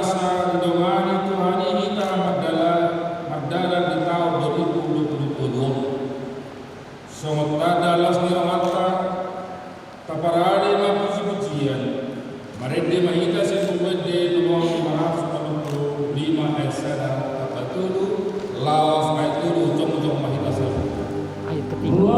sa idomani Tuhan kita magdala di tahun 2022. Sumot dalas ni Ramata taparali na puji-pujian. Marende mahita sa pumwede lumang maaf sa 5 esada tapatulu lawas kay tulu jong-jong mahita sa ayat ketiga.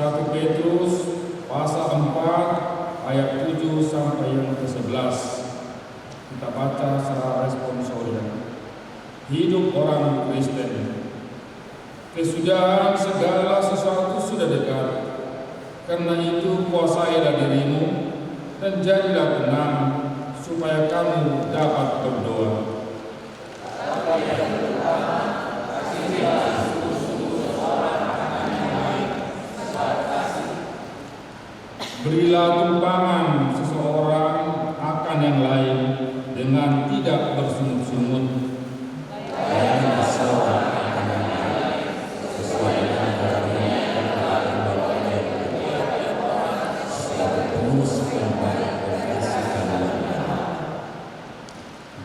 1 Petrus pasal 4 ayat 7 sampai yang ke-11. Kita baca secara responsorial. Hidup orang Kristen. Kesudahan segala sesuatu sudah dekat. Karena itu kuasailah dirimu dan jadilah tenang supaya kamu dapat berdoa. Berilah tumpangan seseorang akan yang lain dengan tidak bersungut-sungut.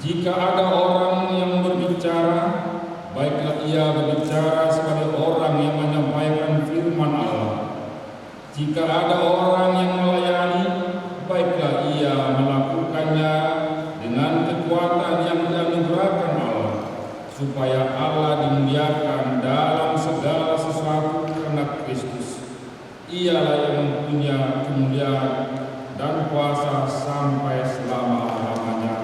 Jika ada orang yang berbicara, baiklah ia berbicara sebagai orang yang menyampaikan firman Allah. Jika ada orang yang melayani, baiklah ia melakukannya dengan kekuatan yang dianugerahkan Allah, supaya Allah dimuliakan dalam segala sesuatu karena Kristus. Ialah yang mempunyai kemuliaan dan kuasa sampai selama-lamanya.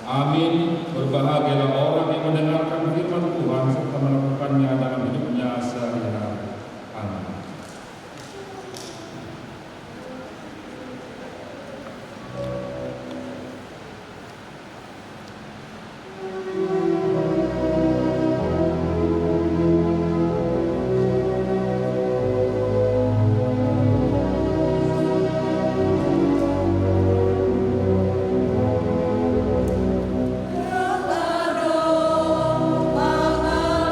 Amin. Berbahagialah orang yang mendengarkan firman Tuhan serta melakukannya dalam hidupnya sehari-hari. Amin. Rabado, Bangga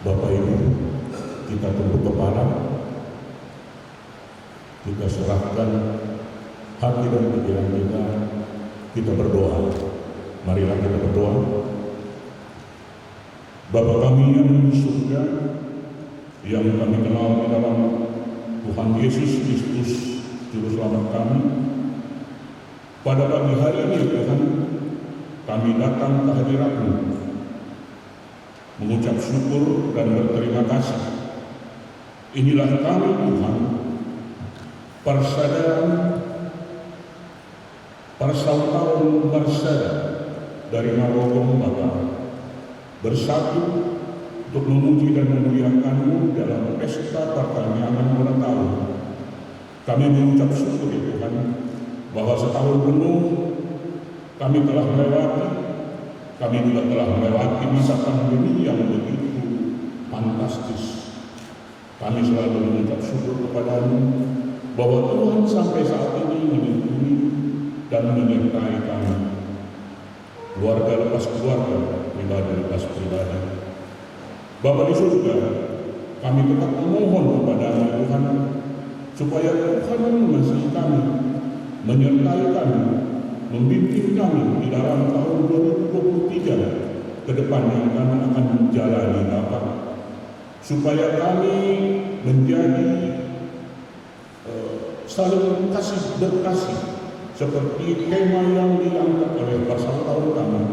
Bapak Ibu, kita tunduk kepala, kita serahkan hati dan pikiran kita berdoa. Marilah kita berdoa. Bapa kami yang di surga, yang kami kenal di dalam Tuhan Yesus Kristus, Juru Selamat kami, pada pagi hari ini Tuhan, kami datang ke hadirat-Mu, mengucap syukur dan berterima kasih. Inilah kami Tuhan, persaudaraan bersaudara dari Marogong Bapa, bersatu untuk memuji dan memuliakan-Mu dalam pesta pertanyaan ulang tahun. Kami mengucap syukur ya Tuhan, bahwa setahun penuh kami telah melewati, kami juga telah melewati masa pandemi yang begitu fantastis. Kami selalu mengucap syukur kepada-Mu bahwa Tuhan sampai saat ini melindungi dan menyertai kami. Keluarga lepas keluarga, pribadi lepas pribadi. Bapa di surga, kami tetap memohon kepada-Mu Tuhan, supaya Tuhan mengasihi kami, menyertai kami, membimbing kami di dalam tahun 2023 ke depan yang kami akan menjalani Bapa, supaya kami menjadi saling kasih berkasih seperti tema yang diangkat oleh persaudaraan kami.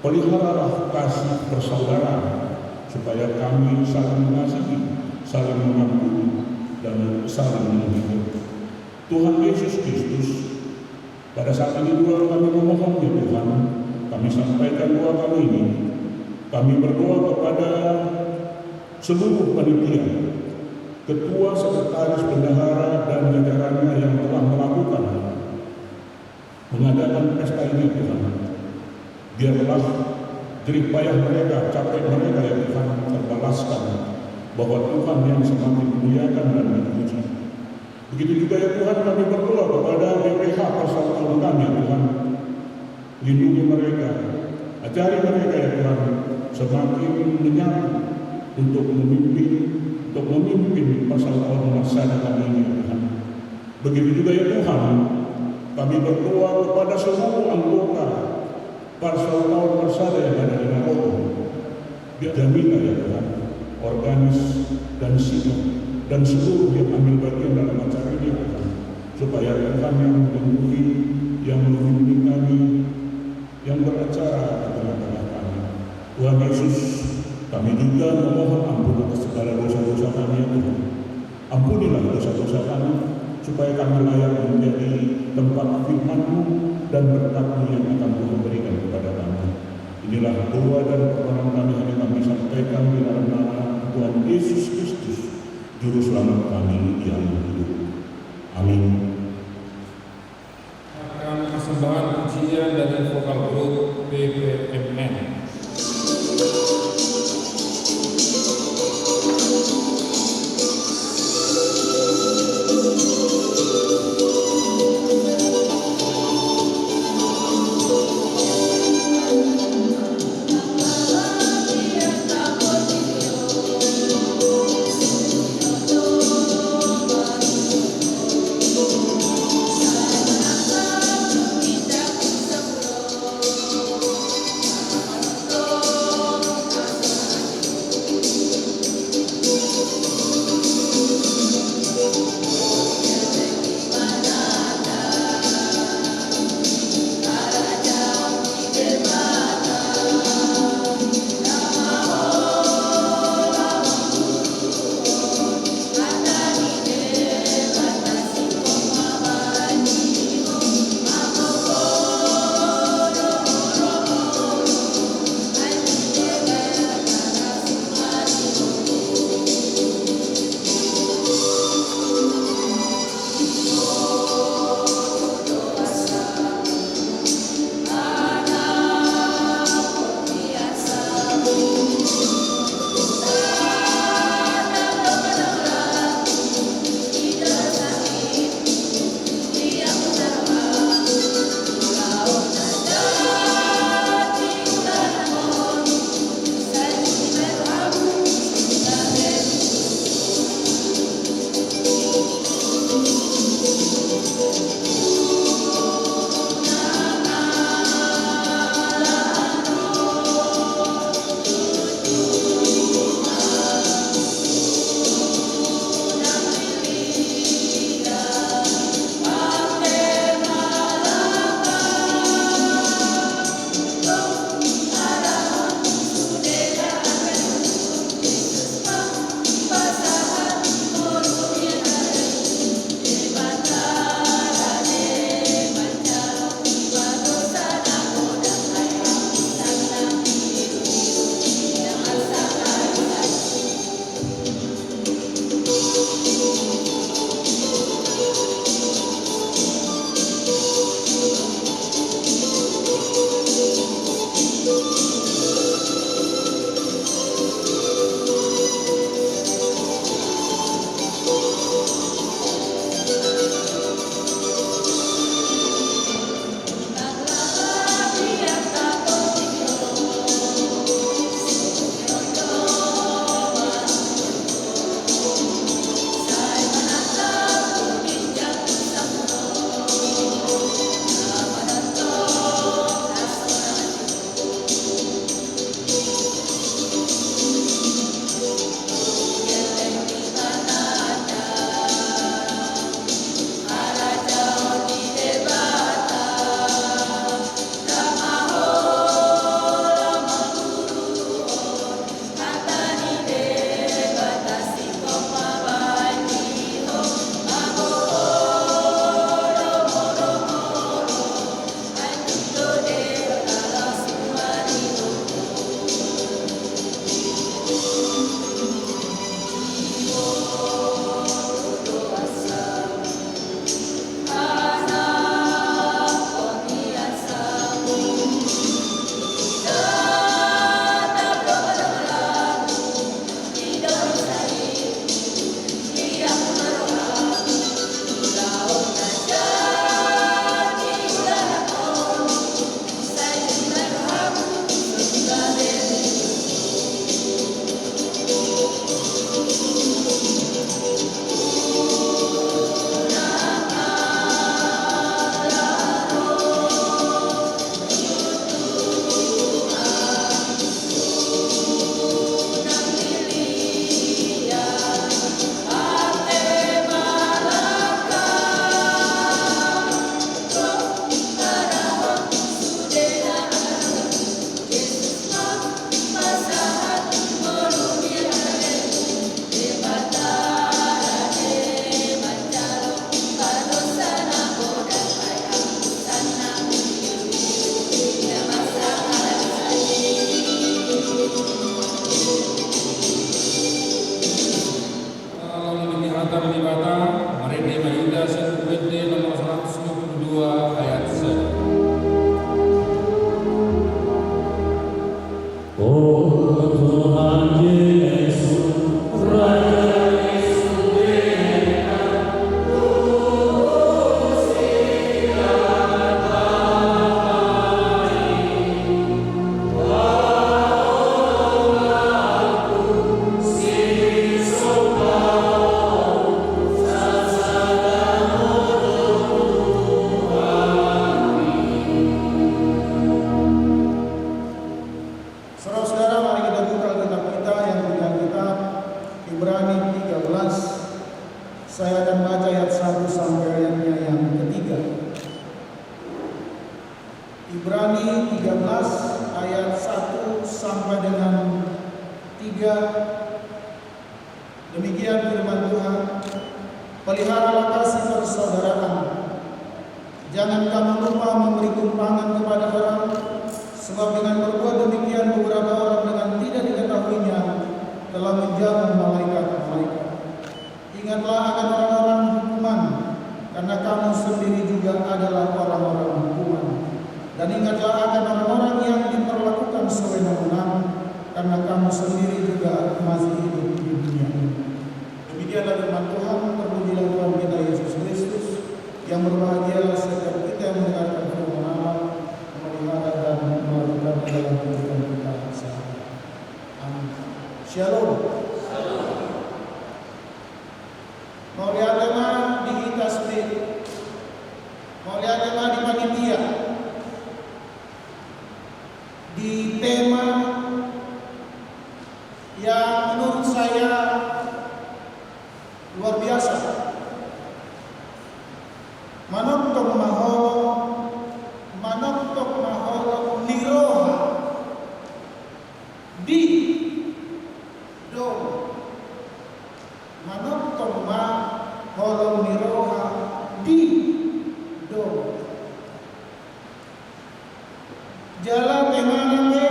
Peliharalah kasih persaudaraan supaya kami saling mengasihi, saling mengampuni, dan saling menghibur. Tuhan Yesus Kristus, pada saat ini juga kami memohon ya Tuhan, kami sampaikan doa kami ini. Kami berdoa kepada seluruh panitia, ketua, sekretaris, bendahara, dan jajarannya yang telah mengadakan pesta ini Tuhan. Biarlah jerih payah mereka, capek mereka ya Tuhan terbalaskan, bahwa Tuhan yang semakin dimuliakan dan dipuji. Begitu juga ya Tuhan, kami berdoa kepada BPH persaudaraan kami ya Tuhan. Lindungi mereka, ajari mereka ya Tuhan semakin menyatu untuk memimpin persaudaraan masyarakat kami ini ya Tuhan. Begitu juga ya Tuhan, kami berdoa kepada seluruh anggota persaudaraan masyarakat yang ada di Marogong. Jamilah ya Tuhan, organis dan sidang dan seluruh yang ambil bagian dalam acara ini ya Tuhan, supaya Tuhan yang melindungi, yang membimbing kami, yang beracara di tengah-tengah kami. Tuhan Yesus, kami juga memohon ampun atas segala dosa-dosa kami ya Tuhan. Ampunilah dosa-dosa kami, supaya kami layak menjadi tempat firman-Mu dan berkat-Mu yang akan Tuhan berikan kepada kami. Inilah doa dan permohonan kami yang kami sampaikan di dalam nama Tuhan Yesus Kristus, Juru Selamat kami yang hidup. Amin. Akan persembahan pujian dari vokal grup BPMN. Oh Tuhan Yesus, Raja Saudara-saudara, mari kita buka kitab kita yang punya kitab Ibrani 13. Saya akan baca ayat 1 sampai ayatnya yang ketiga. Ibrani 13 ayat 1 sampai dengan 3. Demikian firman Tuhan. Peliharalah kasih persaudaraan. Jangan kamu lupa memberi tumpangan kepada orang, sebab dengan berbuat demikian beberapa orang dengan tidak diketahuinya telah menjamu malaikat-malaikat. Ingatlah akan orang-orang hukuman, karena kamu sendiri juga adalah orang-orang hukuman. Dan ingatlah akan orang-orang yang diperlakukan sewenang-wenang, karena kamu sendiri juga masih hidup di dunia ini. Demikianlah firman Tuhan. Terpujilah Tuhan kita Yesus Kristus, yang berbahagialah setiap kita yang mendengarkan firman Allah, memelihara dan melakukan dalam kehidupan kita sehari-hari. Amin. Shalom. Mau lihat tema di tasbih, mau lihat tema di panitia, di tema yang menurut saya luar biasa. Manontok maholo niroha di do. Manontok maholo niroha di do. Jalan temanake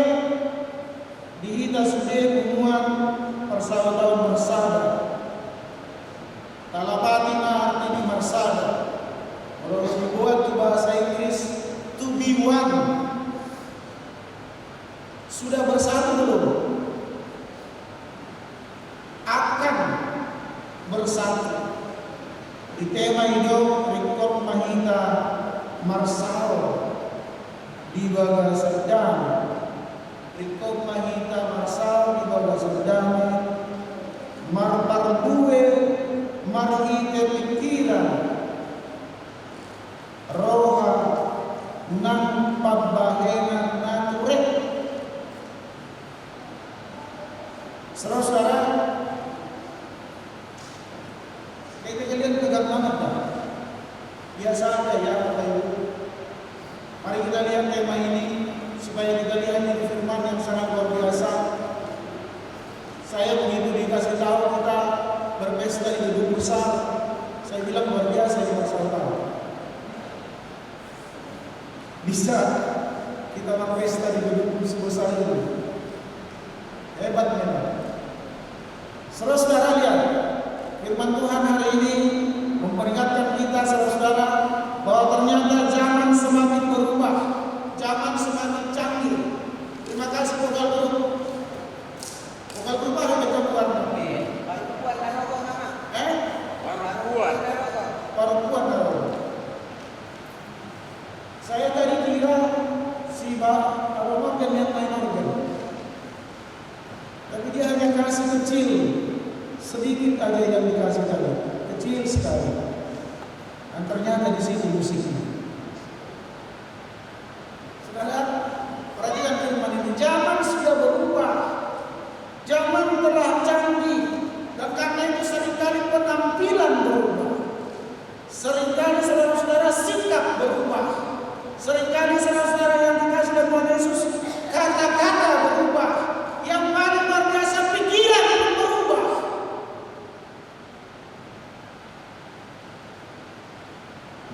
dihita sude hubungan persahabatan bersada. Talapati na artinya bersada. Kalau dibuat di bahasa Inggris, to be one. Sudah bersatu belum? Akan bersatu. Di tema hidup rekor mahita marsal di baga sedang. Rekor mahita marsal di baga sedang. Marpardue marhite pikiran. Roha nang pabahenan nature. Saudara, kayaknya kalian pegang banget dah. Biasa aja ya Bapak Ibu. Mari kita lihat tema ini supaya kita lihat ini firman yang sangat luar biasa. Saya begitu dikasih tahu kita berpesta di gedung besar, saya bilang luar biasa ini masalah. Bisa kita berpesta di gedung sebesar itu. Hebat memang. Saudara lihat, firman Tuhan hari ini memperingatkan kita saudara bahwa ternyata zaman semakin berubah, zaman semakin canggih. Terima kasih vokal grup. Vokal grup apa kita buat? Perempuan naruh. Saya tadi kira si Pak Aroma kan lihat main organ, tapi dia hanya kasih kecil, sedikit aja yang dikasih tadi, kecil sekali. Dan ternyata di situ musiknya. Saudara, perhatikan firman ini. Zaman sudah berubah, zaman telah canggih, dan karena itu seringkali penampilan berubah, seringkali saudara-saudara sikap berubah. Seringkali saudara-saudara yang dikasih dan Tuhan Yesus, kata-kata berubah. Yang paling luar biasa, pikiran berubah.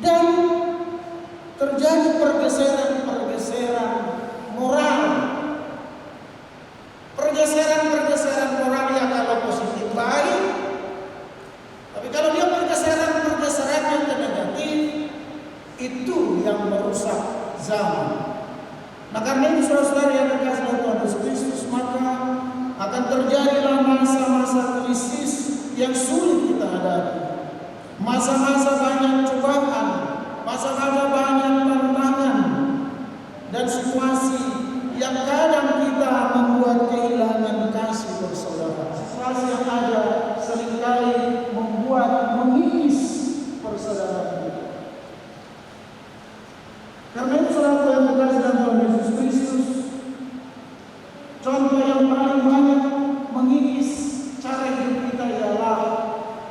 Dan Contoh yang paling banyak mengikis cara hidup kita ialah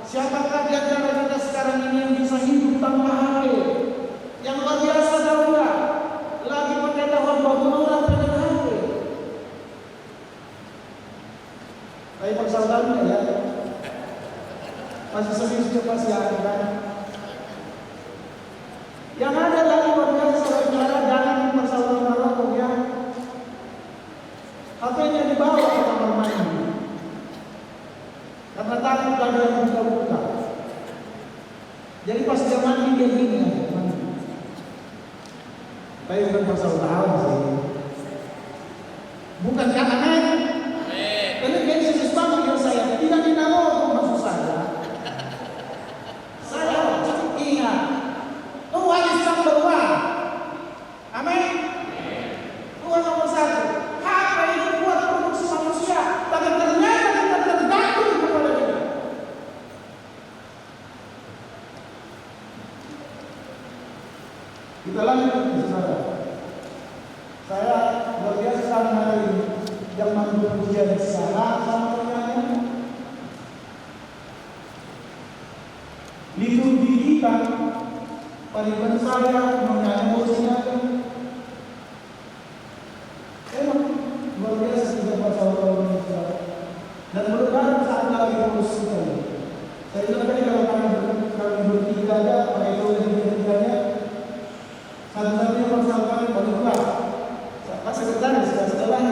siapakah di antara kita sekarang ini yang bisa hidup tanpa HP? Yang luar biasa tahu nggak? Lagi pakai telepon bangun orang pegang HP. Tapi persaudaraan ya, masih serius juga pasti ada kan? Yang ada lagi luar biasa saudara, jangan persaudaraan rokok ya. HP-nya dibawa ke kamar mandi. Karena takut ada yang buka-buka. Jadi pas dia mandi dia gini ya, mandi. Tapi bukan persaudaraan sih. Bukan karena karena dia serius banget yang saya tidak mau maksud saya. Saya ingat Tuhan is number one. Amin. Tuhan nomor satu. Apa itu buat produksi manusia? Tapi ternyata kita tergantung kepada dia. Kita lanjut, saudara. Saya luar biasa sekali hari ini yang mampu ujian secara sama liturgi kita pariban saya mengenai emosinya emang luar biasa juga pasal dan berbagai saat lagi emosinya. Saya bilang tadi kalau kami bertiga aja pakai itu dan bertiganya satu-satunya pasal kami paling kuat. Pak sekretaris setelah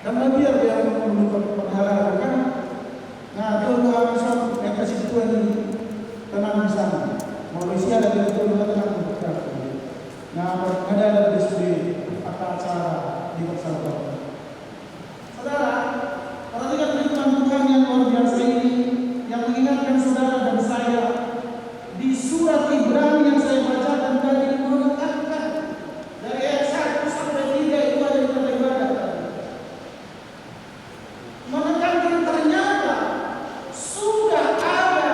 dan biar dia menunjukkan penghargaan kan. Nah, itu harus yang kasih Tuhan ini tenang di sana. Malaysia dan itu tenang berkat. Nah, ada di acara di persaudaraan. Saudara, perhatikan firman Tuhan yang luar biasa ini yang mengingatkan saudara dan saya di surat Ibrani yang saya bacakan tadi menekankan dari ayat 1 sampai 3 itu ada di kata ibadah. Menekankan ternyata sudah ada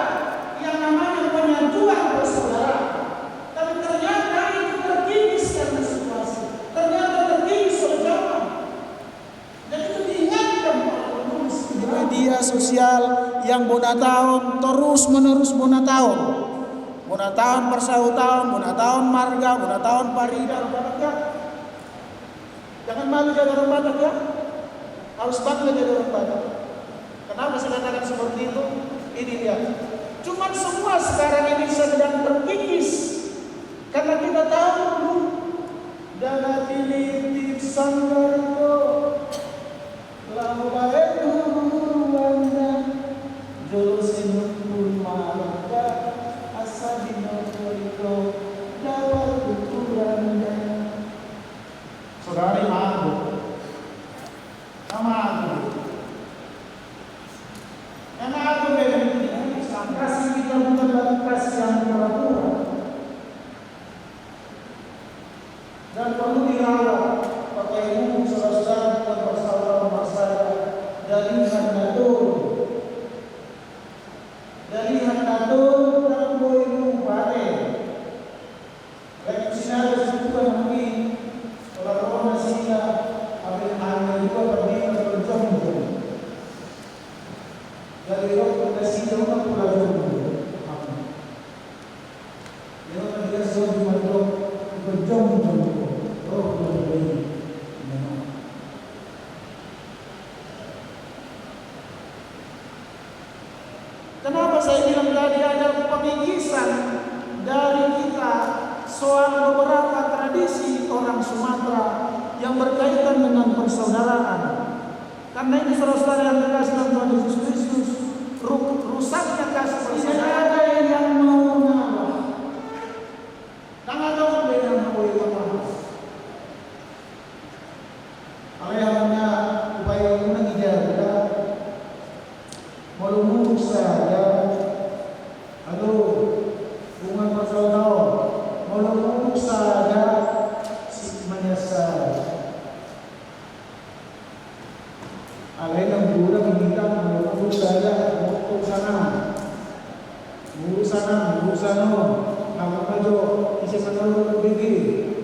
yang namanya penyatuan bersaudara, tapi ternyata itu terkikis karena situasi, ternyata terkikis oleh zaman, dan itu diingatkan oleh penulis di media sosial yang bonatahun terus menerus bonatahun persaudaraan, bonatahun marga, bonatahun parida, jangan malu jadi orang Batak ya. Harus bangga jadi orang Batak. Kenapa saya katakan seperti itu? Ini dia. Cuman semua sekarang ini sedang terkikis karena kita tahu dana titip sanggarko lalu baik wanda julusin kulmarga asadinokoriko dawal kukuranda. Saudari maaf sama aku. Karena aku memang kasih kita bukan lagi kasih yang pura-pura dan perlu dirawat pakai ilmu saudara dan persaudaraan masyarakat dari hanatur dan boinu pare. Baik sinar disebutkan mungkin kalau masih ada juga berdiri berjam-jam dari roh berdasi jauh pulau yang dia sudah dimadok berjam-jam roh berdiri. Kenapa saya bilang tadi ada pengikisan dari kita soal beberapa tradisi orang Sumatera yang berkaitan dengan persaudaraan. Karena ini saudara-saudara yang dikasih dalam Tuhan Yesus Kristus, rusaknya kasih persaudaraan. Tidak ada yang mau ngalah. Tangan dong beda mau ngalah. Ayahnya upaya mengijaga, malu saja. Aduh, bunga persaudaraan, malu saja. Menyesal. Alai yang budak meminta menurut saya untuk sana, guru sana, nama kajo, isi sana lu begini.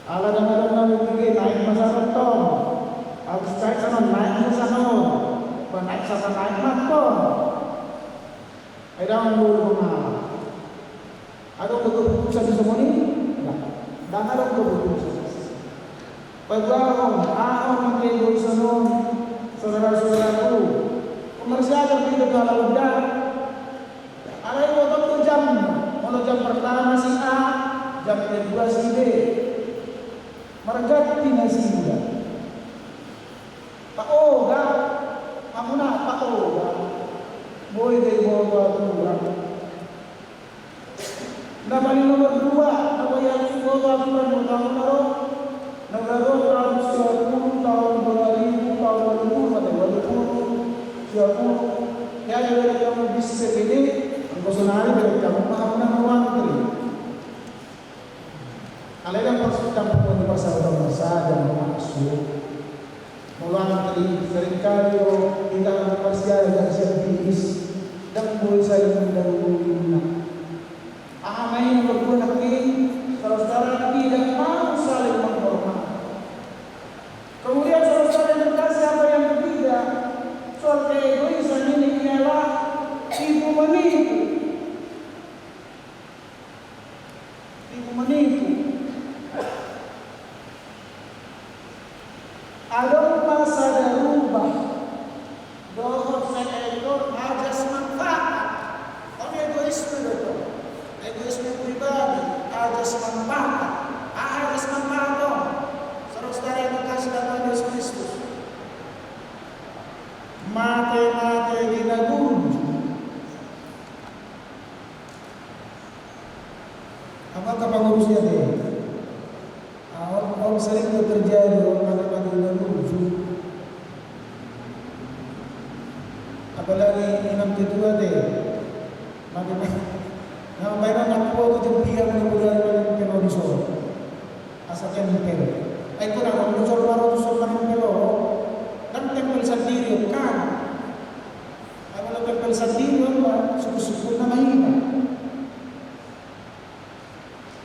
Ala dan ala begini naik masalah tom. Harus naik sana, naik ke sana. Naik sana, naik mampon. Ada dulu mana? Ada keputusan di semua ini? Dan ada keputusan. Pagawang, ahong makinig sa nung saudara-saudaraku. Komersial dito dalam udah. Alay mo jam, kalau jam pertama si A, jam kedua si B. Mereka tinggal si B. Pak O, kamu nak Pak O, boy dari bawah turun. Nama nomor 2, nama yang bawah turun tahun Nagaro tahun 10 tahun 2000 tahun 2000 kaya dari kamu bisa ini ang personal dari kamu paham na ruang itu. Alasan persiapan pun di pasar masa dan maksud mulang seringkali kita persiapan yang servis dan boleh saya mendahului. Ahamai berguna saudara tidak mau saling menghormati. Kemudian saudara yang kasih apa yang ketiga, soal keegoisan ini ialah ibu menipu. Ibu menipu. Ada masa darubah, dohot seekor ajas manfaat. Kalau egoisme itu, egoisme pribadi, ajas manfaat, ajas manfaat. Saudara yang dikasih dalam Yesus Kristus, mate dinagunju. Apakah pengurusnya dia? Orang sering terjadi orang mate dinagunju. Apalagi enam kedua deh, mate. Nah, bayar nak buat jempian yang boleh dalam penulisan. Asalnya mungkin. Ay ko na kung lusor pa rin pero dan tempel sendiri kan ay wala tempel sendiri suku-suku na mahina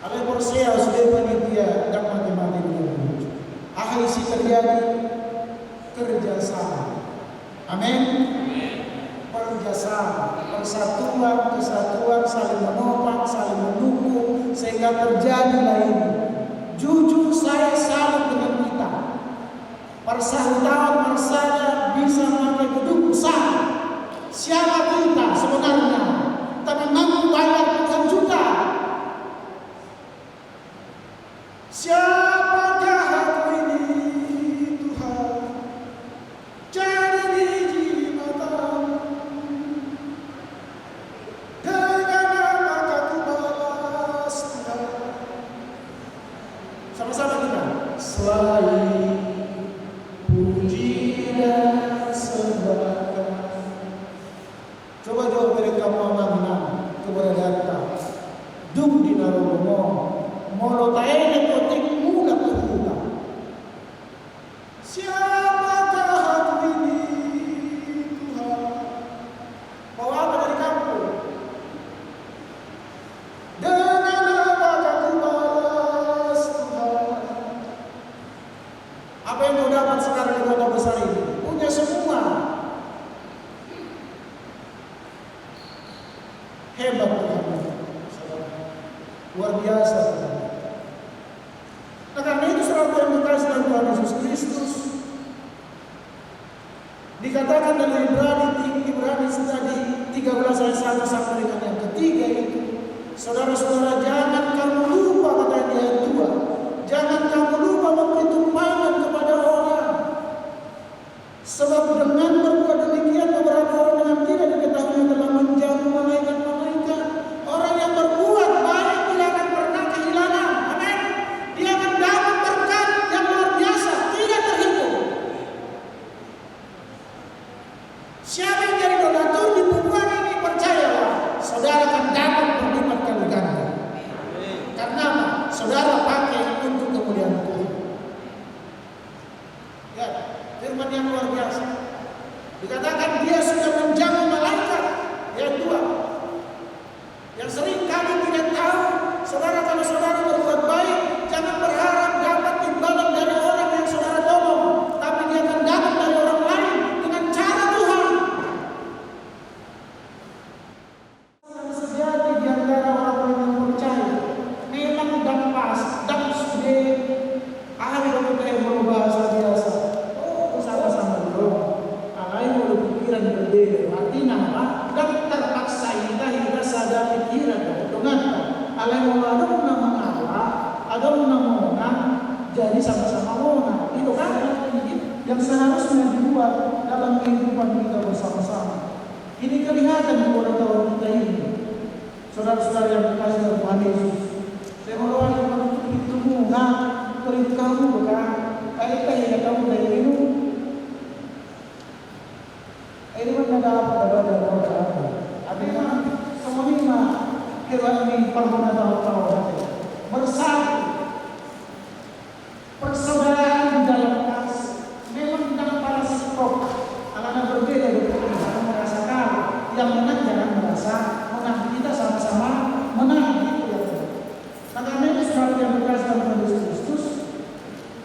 alay por siya sudah panitia dan mati-mati dulu ahai si terjadi kerjasama amin kerjasama kesatuan saling menopang saling mendukung sehingga terjadilah ini. Jujur saya salut dengan kita. Persatuan bersama bisa memakai gedung besar. Siapa kita sebenarnya? Tapi mampu bayar puluhan juta. Siapakah aku ini Tuhan? Jadi biji matamu. Dengan apa aku balas Tuhan? Sama-sama kita. Selain puji dan sembah. Coba beri kamu amanah kepada data. Dung di naromo. Molo taene kotik mula kuhuta. Siapakah aku ini Tuhan? Bawa apa dari kamu? Dengan apa aku balas Tuhan? Apa yang kau dapat sekarang di kota besar ini? Punya semua. Hebat Tuhan. Luar biasa Tuhan. Nah, karena itu saudara yang dikasih dalam Tuhan Yesus Kristus dikatakan dalam Ibrani tadi 13 ayat 1 sampai dengan yang ketiga itu, saudara-saudara jangan kamu lupa kata di ayat 2, jangan kamu lupa memberi tumpangan kepada orang, sebab dengan berbuat demikian beberapa orang dengan tidak diketahui telah menjauh malaikat-malaikat. Orang yang berbuat baik tidak akan pernah kehilangan. Amin. Dia akan dapat berkat yang luar biasa, tidak terhitung. Siapa yang jadi donatur di bukuan ini, percayalah, saudara akan dapat berlipat kali ganda. Karena apa? Saudara pakai untuk kemuliaan Tuhan. Ya, firman yang luar biasa. Dikatakan dia sudah menjaga malaikat. Yang 2, yang sering kali tidak tahu, saudara, kalau saudara berbuat baik, jangan berharap dapat imbalan dari orang yang saudara tolong, tapi dia akan buat dalam kehidupan kita bersama-sama. Ini kelihatan di tahun kita ini. Saudara-saudara yang dikasih oleh Tuhan Yesus, saya meluangkan menutup hidupmu, beri kamu bukan kait-kait yang kamu dari ini. Ini mana apa? Artinya semua ini kira ini permohonan tahu bersatu, persaudaraan di dalam kasih. Memang dalam para sikap, anak-anak berbeda jangan merasa kalah. Yang menang jangan merasa menang. Kita sama-sama menang. Karena ini seperti yang dikasih oleh Kristus.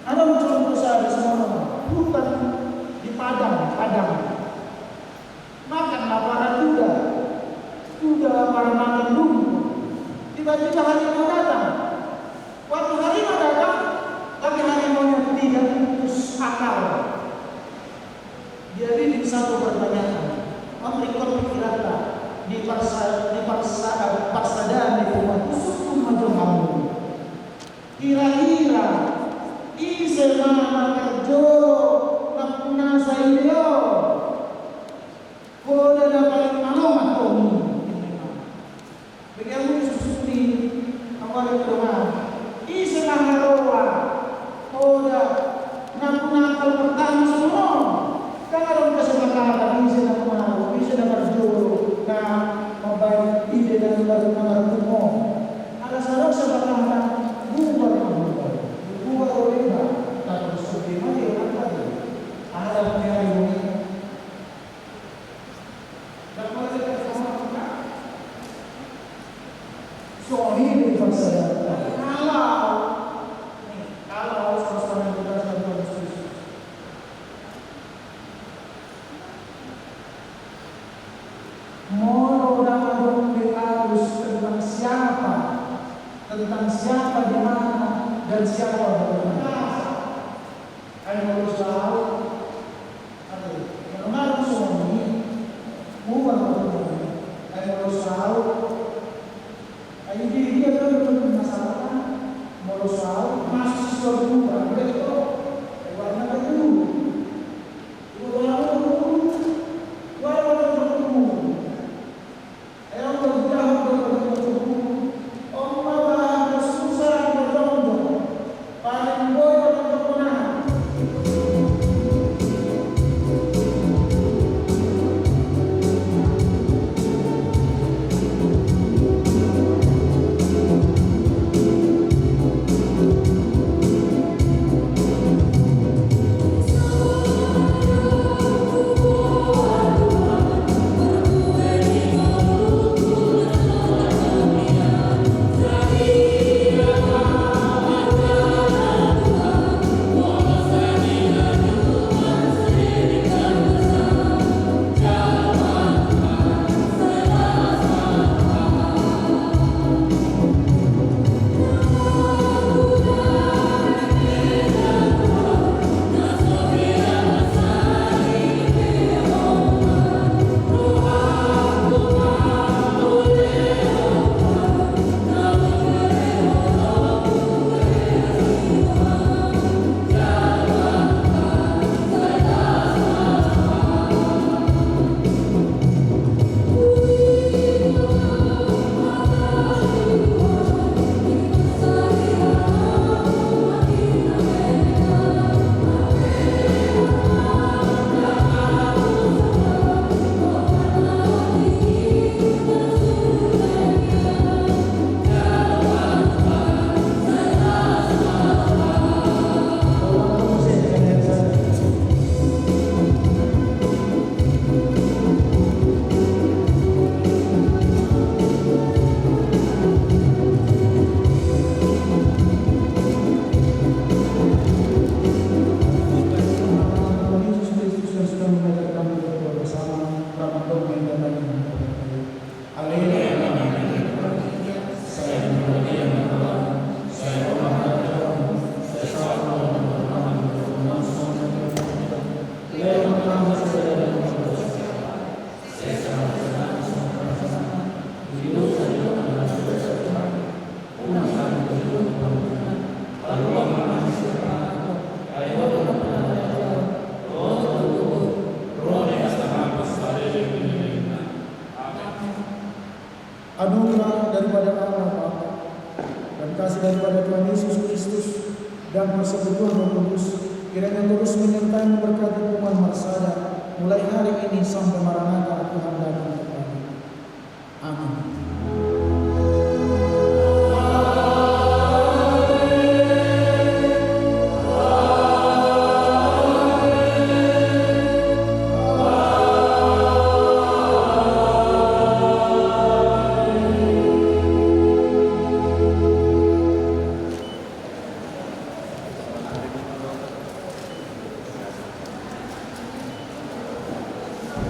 Ada contoh saya semua hutan di padang. Makanlah para kuda para makan rumput. Tiba-tiba harimau datang. Waktu harimau datang, tapi harimau tidak putus akal. Jadi di satu pertanyaan, memberikan pikiranlah di paksadaan di rumah kusuk majumamu. Kira-kira ise mana kerjoro lakuna sayo. Koda dapat manomat kami. Bagaimana susuni awal rumah. Ise naharowa. Koda nakal pertama semua. Kalau kesempatan ise nakumaro, ise nakarjoro na mabay ide na nakarkumo. Alasarap sa pagkakatan bubar ulit ba? Tapos subi mali ang tadi. Alam niya yung so ini saya kalau saudara kita sedang diskusi mau orang harus tentang siapa di mana dan siapa bagaimana. Ayo harus tahu yang mana suami bukan bagaimana. Ayo harus tahu. Ayo dia kan masalah mau tahu masih sesuatu bukan betul. Warna itu Paling boy dan persekutuan Roh Kudus kiranya terus menyertai memberkati umat Marsada mulai hari ini sampai Maranatha Tuhan datang kembali. Amin.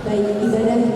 Baik, ibadah